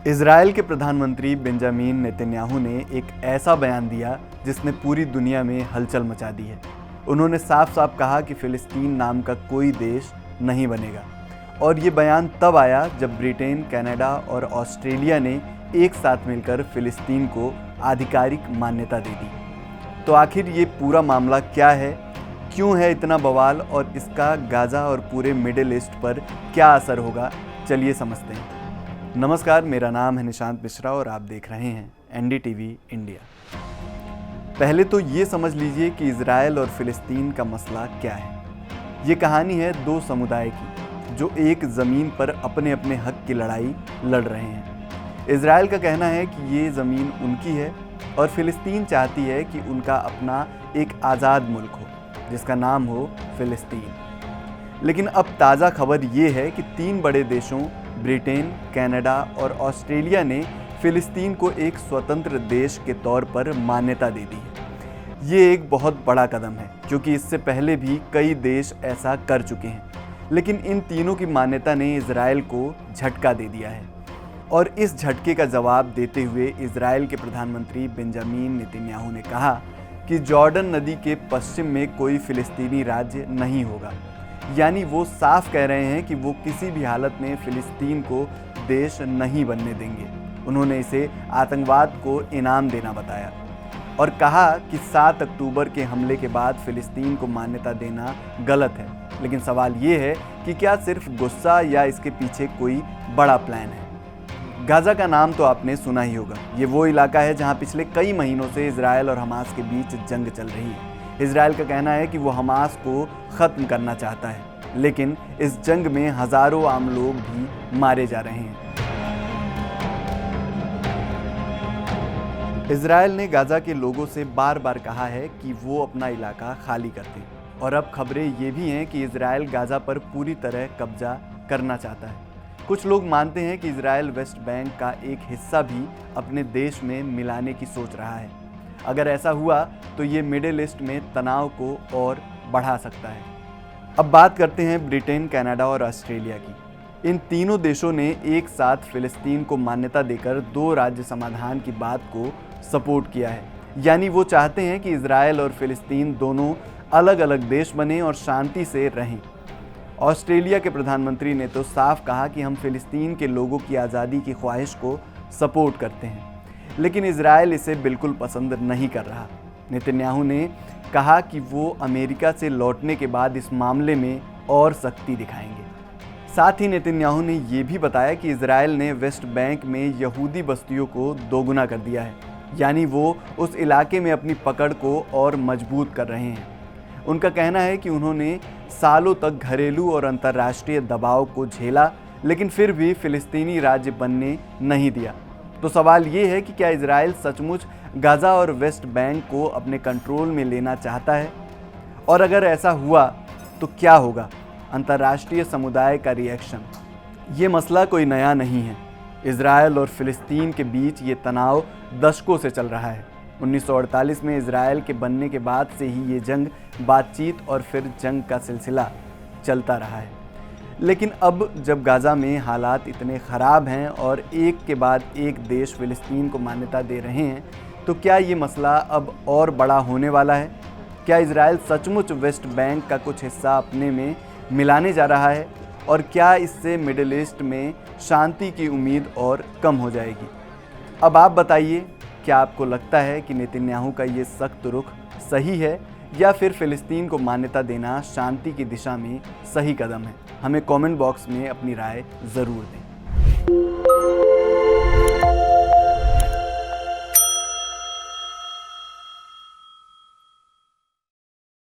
Israel के प्रधानमंत्री Benjamin Netanyahu ने एक ऐसा बयान दिया जिसने पूरी दुनिया में हलचल मचा दी है। उन्होंने साफ साफ कहा कि फिलिस्तीन नाम का कोई देश नहीं बनेगा। और ये बयान तब आया जब ब्रिटेन, कनाडा और ऑस्ट्रेलिया ने एक साथ मिलकर फिलिस्तीन को आधिकारिक मान्यता दे दी। तो आखिर ये पूरा मामला क्या है, क्यों है इतना बवाल और इसका गाज़ा और पूरे मिडिल ईस्ट पर क्या असर होगा, चलिए समझते हैं। नमस्कार, मेरा नाम है निशांत मिश्रा और आप देख रहे हैं एनडीटीवी इंडिया। पहले तो ये समझ लीजिए कि इजराइल और फिलिस्तीन का मसला क्या है। ये कहानी है दो समुदाय की जो एक ज़मीन पर अपने अपने हक की लड़ाई लड़ रहे हैं। इजराइल का कहना है कि ये ज़मीन उनकी है और फिलिस्तीन चाहती है कि उनका अपना एक आज़ाद मुल्क हो जिसका नाम हो फिलिस्तीन। लेकिन अब ताज़ा खबर ये है कि तीन बड़े देशों ब्रिटेन, कनाडा और ऑस्ट्रेलिया ने फिलिस्तीन को एक स्वतंत्र देश के तौर पर मान्यता दे दी है। ये एक बहुत बड़ा कदम है क्योंकि इससे पहले भी कई देश ऐसा कर चुके हैं, लेकिन इन तीनों की मान्यता ने इजराइल को झटका दे दिया है। और इस झटके का जवाब देते हुए इजराइल के प्रधानमंत्री बेंजामिन नेतन्याहू ने कहा कि जॉर्डन नदी के पश्चिम में कोई फिलिस्तीनी राज्य नहीं होगा। यानी वो साफ कह रहे हैं कि वो किसी भी हालत में फिलिस्तीन को देश नहीं बनने देंगे। उन्होंने इसे आतंकवाद को इनाम देना बताया और कहा कि 7 अक्टूबर के हमले के बाद फिलिस्तीन को मान्यता देना गलत है। लेकिन सवाल ये है कि क्या सिर्फ गुस्सा या इसके पीछे कोई बड़ा प्लान है। गाज़ा का नाम तो आपने सुना ही होगा। ये वो इलाका है जहां पिछले कई महीनों से इजराइल और हमास के बीच जंग चल रही है। इजराइल का कहना है कि वो हमास को ख़त्म करना चाहता है, लेकिन इस जंग में हज़ारों आम लोग भी मारे जा रहे हैं। इजराइल ने गाज़ा के लोगों से बार बार कहा है कि वो अपना इलाका खाली कर दें। और अब खबरें ये भी हैं कि इजराइल गाज़ा पर पूरी तरह कब्जा करना चाहता है। कुछ लोग मानते हैं कि इजराइल वेस्ट बैंक का एक हिस्सा भी अपने देश में मिलाने की सोच रहा है। अगर ऐसा हुआ तो ये मिडिल ईस्ट में तनाव को और बढ़ा सकता है। अब बात करते हैं ब्रिटेन, कनाडा और ऑस्ट्रेलिया की। इन तीनों देशों ने एक साथ फिलिस्तीन को मान्यता देकर 2 राज्य समाधान की बात को सपोर्ट किया है। यानी वो चाहते हैं कि इजराइल और फिलिस्तीन दोनों अलग अलग देश बने और शांति से रहें। ऑस्ट्रेलिया के प्रधानमंत्री ने तो साफ कहा कि हम फिलिस्तीन के लोगों की आज़ादी की ख्वाहिश को सपोर्ट करते हैं, लेकिन इजराइल इसे बिल्कुल पसंद नहीं कर रहा। नेतन्याहू ने कहा कि वो अमेरिका से लौटने के बाद इस मामले में और सख्ती दिखाएंगे। साथ ही नेतन्याहू ने ये भी बताया कि इजराइल ने वेस्ट बैंक में यहूदी बस्तियों को दोगुना कर दिया है। यानी वो उस इलाके में अपनी पकड़ को और मजबूत कर रहे हैं। उनका कहना है कि उन्होंने सालों तक घरेलू और अंतर्राष्ट्रीय दबाव को झेला, लेकिन फिर भी फिलिस्तीनी राज्य बनने नहीं दिया। तो सवाल ये है कि क्या इजराइल सचमुच गाज़ा और वेस्ट बैंक को अपने कंट्रोल में लेना चाहता है? और अगर ऐसा हुआ तो क्या होगा अंतर्राष्ट्रीय समुदाय का रिएक्शन? ये मसला कोई नया नहीं है। इजराइल और फिलिस्तीन के बीच ये तनाव दशकों से चल रहा है। 1948 में इजराइल के बनने के बाद से ही ये जंग, बातचीत और फिर जंग का सिलसिला चलता रहा है। लेकिन अब जब गाज़ा में हालात इतने ख़राब हैं और एक के बाद एक देश फिलिस्तीन को मान्यता दे रहे हैं, तो क्या ये मसला अब और बड़ा होने वाला है? क्या इजराइल सचमुच वेस्ट बैंक का कुछ हिस्सा अपने में मिलाने जा रहा है? और क्या इससे मिडिल ईस्ट में शांति की उम्मीद और कम हो जाएगी? अब आप बताइए, क्या आपको लगता है कि नेतन्याहू का ये सख्त रुख सही है या फिर फिलिस्तीन को मान्यता देना शांति की दिशा में सही कदम है? हमें कमेंट बॉक्स में अपनी राय ज़रूर दें।